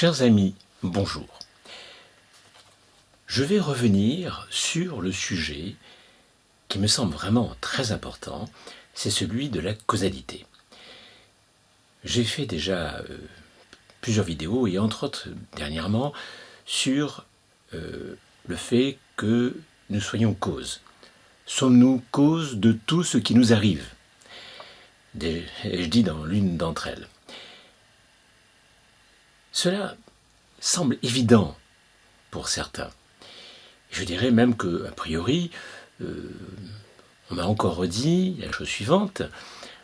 Chers amis, bonjour. Je vais revenir sur le sujet qui me semble vraiment très important, c'est celui de la causalité. J'ai fait déjà plusieurs vidéos et entre autres dernièrement sur le fait que nous soyons cause. Sommes-nous cause de tout ce qui nous arrive? Je dis dans l'une d'entre elles. Cela semble évident pour certains. Je dirais même que, a priori, on m'a encore redit la chose suivante.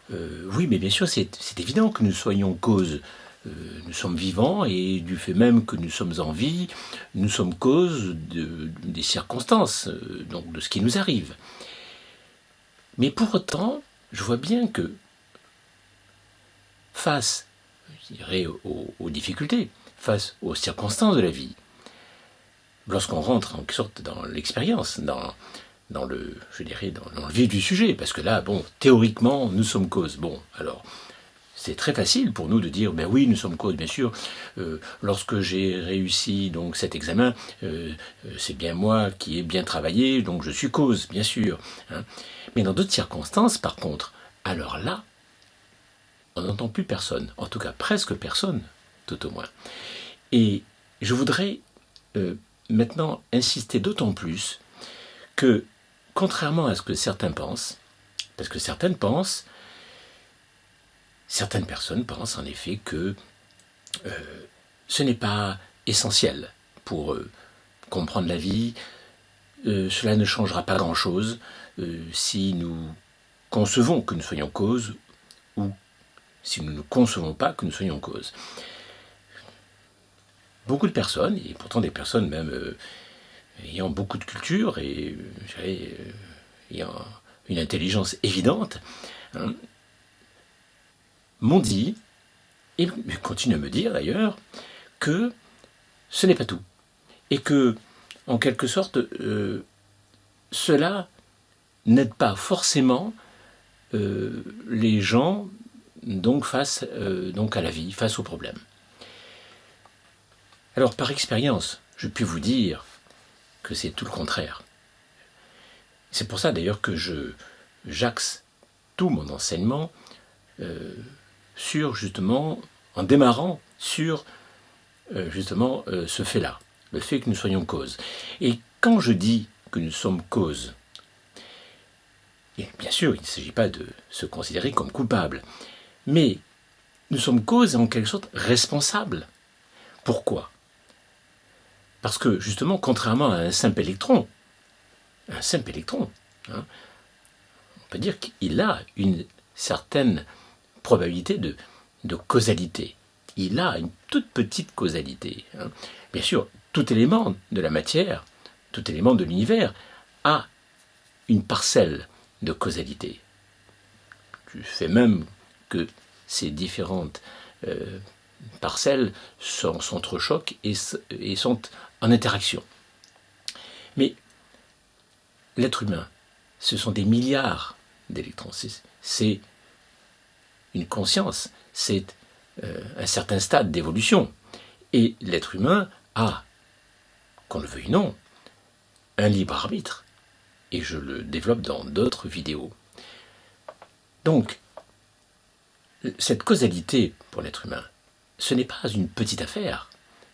Oui, mais bien sûr, c'est évident que nous soyons cause. Nous sommes vivants et du fait même que nous sommes en vie, nous sommes cause des circonstances, donc de ce qui nous arrive. Mais pour autant, je vois bien que face, je dirais, aux difficultés, face aux circonstances de la vie, lorsqu'on rentre en quelque sorte dans l'expérience, dans le vif du sujet, parce que là, bon, théoriquement, nous sommes cause. Bon, alors, c'est très facile pour nous de dire, ben oui, nous sommes cause, bien sûr. Lorsque j'ai réussi donc cet examen, c'est bien moi qui ai bien travaillé, donc je suis cause, bien sûr. Hein. Mais dans d'autres circonstances, par contre, alors là, on n'entend plus personne, en tout cas presque personne, tout au moins. Et je voudrais maintenant insister d'autant plus que, contrairement à ce que certains pensent, parce que certaines personnes pensent en effet que ce n'est pas essentiel pour comprendre la vie, cela ne changera pas grand-chose si nous concevons que nous soyons cause ou si nous ne concevons pas que nous soyons cause. Beaucoup de personnes, et pourtant des personnes même ayant beaucoup de culture et ayant une intelligence évidente, hein, m'ont dit, et continuent à me dire d'ailleurs, que ce n'est pas tout. Et que, en quelque sorte, cela n'aide pas forcément les gens donc face donc à la vie, face aux problèmes. Alors, par expérience, je puis vous dire que c'est tout le contraire. C'est pour ça d'ailleurs que j'axe tout mon enseignement sur justement, en démarrant sur justement ce fait-là, le fait que nous soyons cause. Et quand je dis que nous sommes cause, et bien sûr, il ne s'agit pas de se considérer comme coupable, mais nous sommes cause et en quelque sorte responsables. Pourquoi ? Parce que justement, contrairement à un simple électron, hein, on peut dire qu'il a une certaine probabilité de causalité. Il a une toute petite causalité. Hein. Bien sûr, tout élément de la matière, tout élément de l'univers a une parcelle de causalité. Du fait même que ces différentes parcelles s'entrechoquent et sont en interaction. Mais l'être humain, ce sont des milliards d'électrons. C'est une conscience, c'est un certain stade d'évolution. Et l'être humain a, qu'on le veuille ou non, un libre arbitre. Et je le développe dans d'autres vidéos. Donc, cette causalité pour l'être humain, ce n'est pas une petite affaire.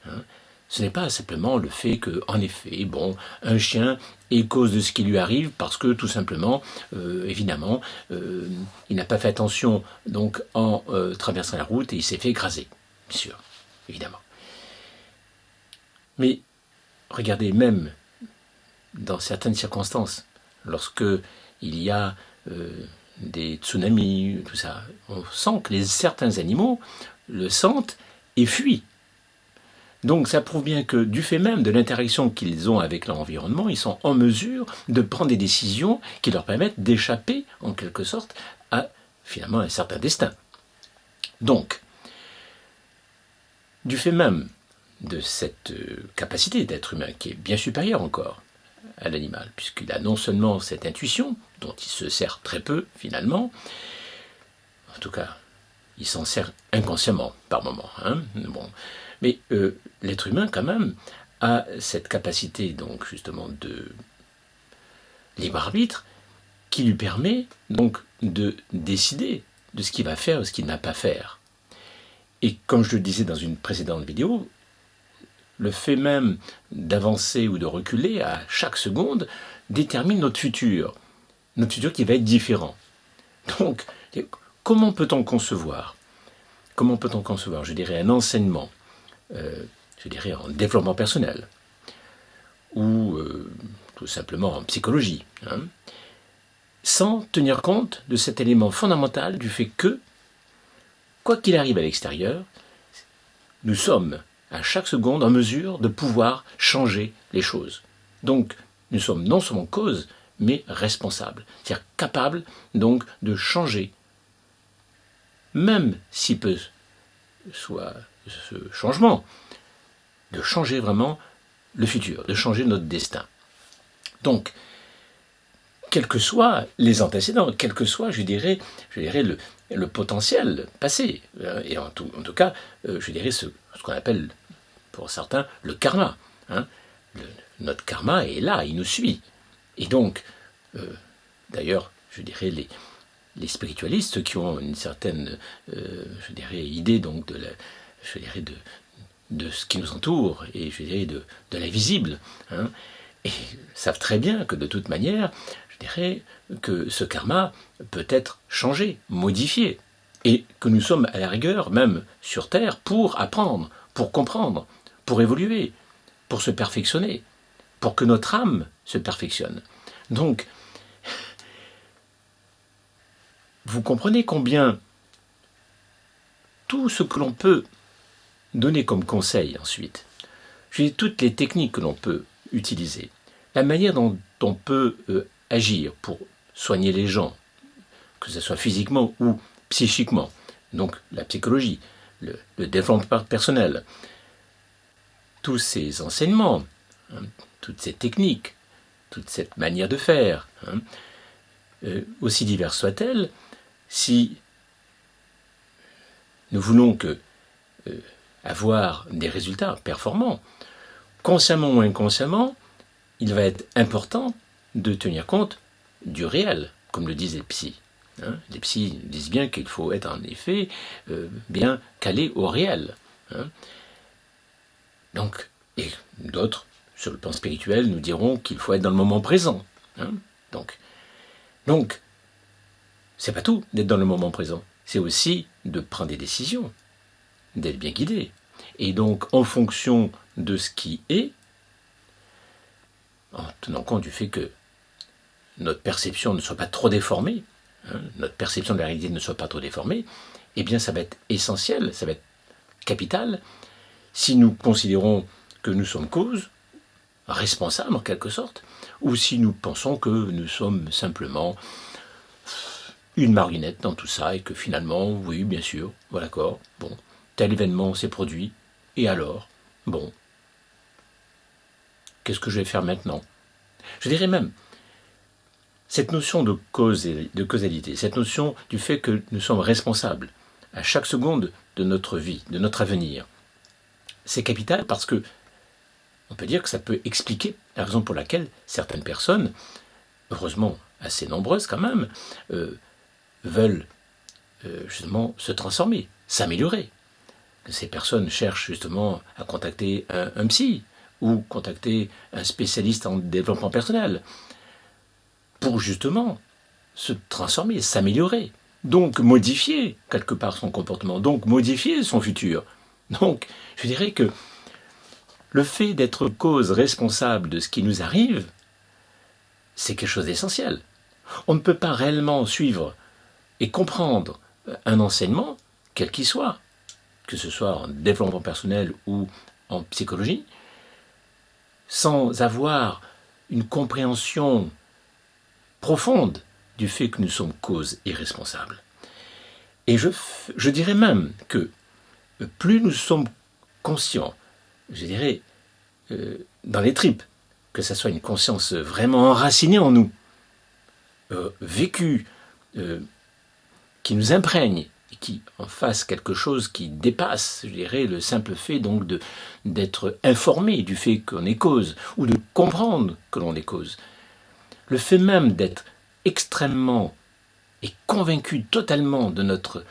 Hein. Ce n'est pas simplement le fait que, en effet, bon, un chien est cause de ce qui lui arrive parce que, tout simplement, évidemment, il n'a pas fait attention donc en traversant la route et il s'est fait écraser. Bien sûr, évidemment. Mais regardez, même dans certaines circonstances, lorsque il y a des tsunamis, tout ça, on sent que certains animaux le sentent et fuient. Donc ça prouve bien que du fait même de l'interaction qu'ils ont avec leur environnement, ils sont en mesure de prendre des décisions qui leur permettent d'échapper, en quelque sorte, à finalement un certain destin. Donc, du fait même de cette capacité d'être humain, qui est bien supérieure encore à l'animal, puisqu'il a non seulement cette intuition, dont il se sert très peu finalement, en tout cas il s'en sert inconsciemment par moment. Hein, bon. Mais l'être humain, quand même, a cette capacité, donc, justement, de libre arbitre, qui lui permet, donc, de décider de ce qu'il va faire ou ce qu'il n'a pas à faire. Et comme je le disais dans une précédente vidéo, le fait même d'avancer ou de reculer à chaque seconde détermine notre futur qui va être différent. Donc, comment peut-on concevoir, je dirais, un enseignement, je dirais en développement personnel, ou tout simplement en psychologie, hein, sans tenir compte de cet élément fondamental du fait que, quoi qu'il arrive à l'extérieur, nous sommes à chaque seconde en mesure de pouvoir changer les choses. Donc, nous sommes non seulement cause, mais responsables, c'est-à-dire capables donc de changer, même si peu soit ce changement, de changer vraiment le futur, de changer notre destin. Donc, quels que soient les antécédents, quel que soit, je dirais le potentiel passé, et en tout cas, je dirais ce qu'on appelle, pour certains, le karma. Hein. Notre karma est là, il nous suit. Et donc, d'ailleurs, je dirais, les spiritualistes qui ont une certaine, je dirais, idée donc de ce qui nous entoure, et je dirais de l'invisible, hein, et savent très bien que de toute manière, je dirais que ce karma peut être changé, modifié, et que nous sommes à la rigueur, même sur Terre, pour apprendre, pour comprendre, pour évoluer, pour se perfectionner, pour que notre âme se perfectionne. Donc, vous comprenez combien tout ce que l'on peut donner comme conseil ensuite, toutes les techniques que l'on peut utiliser, la manière dont on peut agir pour soigner les gens, que ce soit physiquement ou psychiquement, donc la psychologie, le développement personnel, tous ces enseignements, hein, toutes ces techniques, toute cette manière de faire, hein, aussi diverses soient-elles, si nous voulons avoir des résultats performants, consciemment ou inconsciemment, il va être important de tenir compte du réel, comme le disent les psys. Hein. Les psys disent bien qu'il faut être en effet bien calé au réel. Hein. Donc, et d'autres, sur le plan spirituel, nous diront qu'il faut être dans le moment présent. Hein. Donc, c'est pas tout d'être dans le moment présent. C'est aussi de prendre des décisions, d'être bien guidé. Et donc, en fonction de ce qui est, en tenant compte du fait que notre perception ne soit pas trop déformée, hein, notre perception de la réalité ne soit pas trop déformée, eh bien ça va être essentiel, ça va être capital, si nous considérons que nous sommes cause, responsables en quelque sorte, ou si nous pensons que nous sommes simplement une marionnette dans tout ça, et que finalement, oui, bien sûr, voilà, d'accord, bon, tel événement s'est produit, et alors, bon, qu'est-ce que je vais faire maintenant? Je dirais même, cette notion de cause et de causalité, cette notion du fait que nous sommes responsables à chaque seconde de notre vie, de notre avenir, c'est capital parce que on peut dire que ça peut expliquer la raison pour laquelle certaines personnes, heureusement assez nombreuses quand même, veulent justement se transformer, s'améliorer. Ces personnes cherchent justement à contacter un psy ou contacter un spécialiste en développement personnel pour justement se transformer, s'améliorer, donc modifier quelque part son comportement, donc modifier son futur. Donc, je dirais que le fait d'être cause responsable de ce qui nous arrive, c'est quelque chose d'essentiel. On ne peut pas réellement suivre et comprendre un enseignement, quel qu'il soit, que ce soit en développement personnel ou en psychologie, sans avoir une compréhension profonde du fait que nous sommes cause et responsables. Et je dirais même que plus nous sommes conscients, je dirais, dans les tripes, que ça soit une conscience vraiment enracinée en nous, vécue, qui nous imprègne, qui en fasse quelque chose qui dépasse, je dirais, le simple fait donc d'être informé du fait qu'on est cause, ou de comprendre que l'on est cause. Le fait même d'être extrêmement et convaincu totalement de notre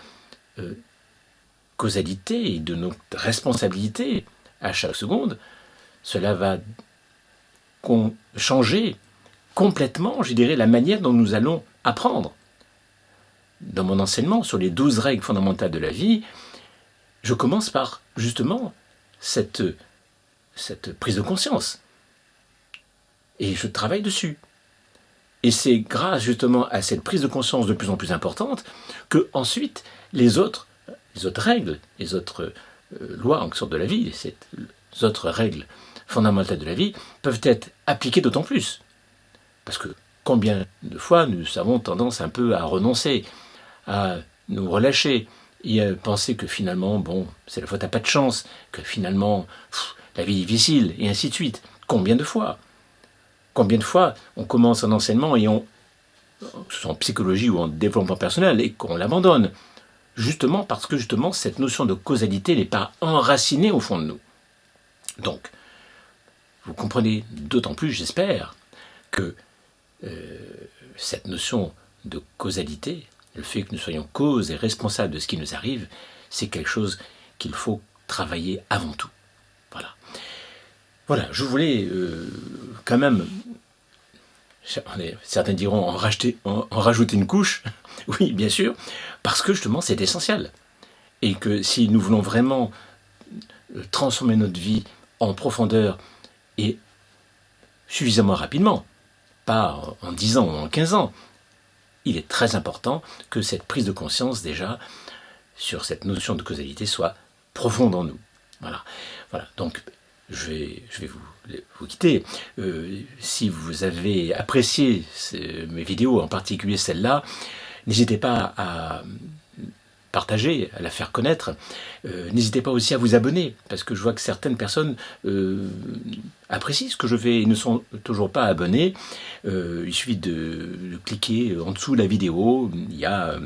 causalité et de notre responsabilité à chaque seconde, cela va changer complètement, je dirais, la manière dont nous allons apprendre. Dans mon enseignement sur les 12 règles fondamentales de la vie, je commence par justement cette prise de conscience. Et je travaille dessus. Et c'est grâce justement à cette prise de conscience de plus en plus importante que ensuite les autres règles, les autres lois en sorte de la vie, ces autres règles fondamentales de la vie peuvent être appliquées d'autant plus. Parce que combien de fois nous avons tendance un peu à renoncer, à nous relâcher et à penser que finalement, bon, c'est la faute à pas de chance, que finalement, la vie est difficile, et ainsi de suite. Combien de fois on commence un enseignement et que ce soit en psychologie ou en développement personnel, et qu'on l'abandonne, justement parce que justement cette notion de causalité n'est pas enracinée au fond de nous. Donc, vous comprenez d'autant plus, j'espère, que cette notion de causalité, le fait que nous soyons cause et responsables de ce qui nous arrive, c'est quelque chose qu'il faut travailler avant tout. Voilà, je voulais quand même, certains diront en rajouter une couche, oui bien sûr, parce que justement c'est essentiel. Et que si nous voulons vraiment transformer notre vie en profondeur et suffisamment rapidement, pas en 10 ans ou en 15 ans, il est très important que cette prise de conscience déjà sur cette notion de causalité soit profonde en nous. Voilà. Donc je vais vous quitter. Si vous avez apprécié mes vidéos, en particulier celle-là, n'hésitez pas à partager, à la faire connaître. N'hésitez pas aussi à vous abonner, parce que je vois que certaines personnes apprécient ce que je fais et ne sont toujours pas abonnés. Il suffit de cliquer en dessous de la vidéo, il y a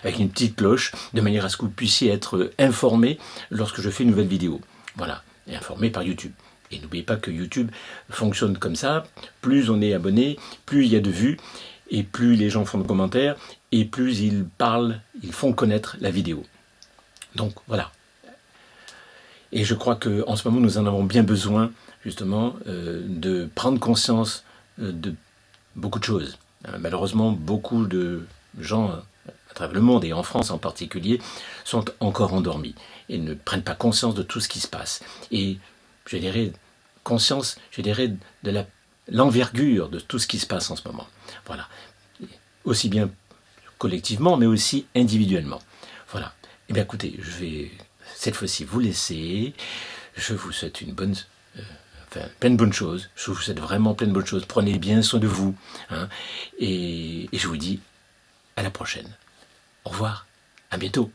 avec une petite cloche, de manière à ce que vous puissiez être informé lorsque je fais une nouvelle vidéo. Voilà, et informé par YouTube. Et n'oubliez pas que YouTube fonctionne comme ça, plus on est abonné, plus il y a de vues, et plus les gens font de commentaires, et plus ils parlent, ils font connaître la vidéo. Donc voilà. Et je crois qu'en ce moment, nous en avons bien besoin, justement, de prendre conscience de beaucoup de choses. Malheureusement, beaucoup de gens à travers le monde, et en France en particulier, sont encore endormis et ne prennent pas conscience de tout ce qui se passe. Et je dirais, conscience, de l'envergure de tout ce qui se passe en ce moment. Voilà. Aussi bien collectivement, mais aussi individuellement. Voilà. Eh bien écoutez, je vais cette fois-ci vous laisser. Je vous souhaite plein de bonnes choses. Je vous souhaite vraiment plein de bonnes choses. Prenez bien soin de vous. Et je vous dis à la prochaine. Au revoir. À bientôt.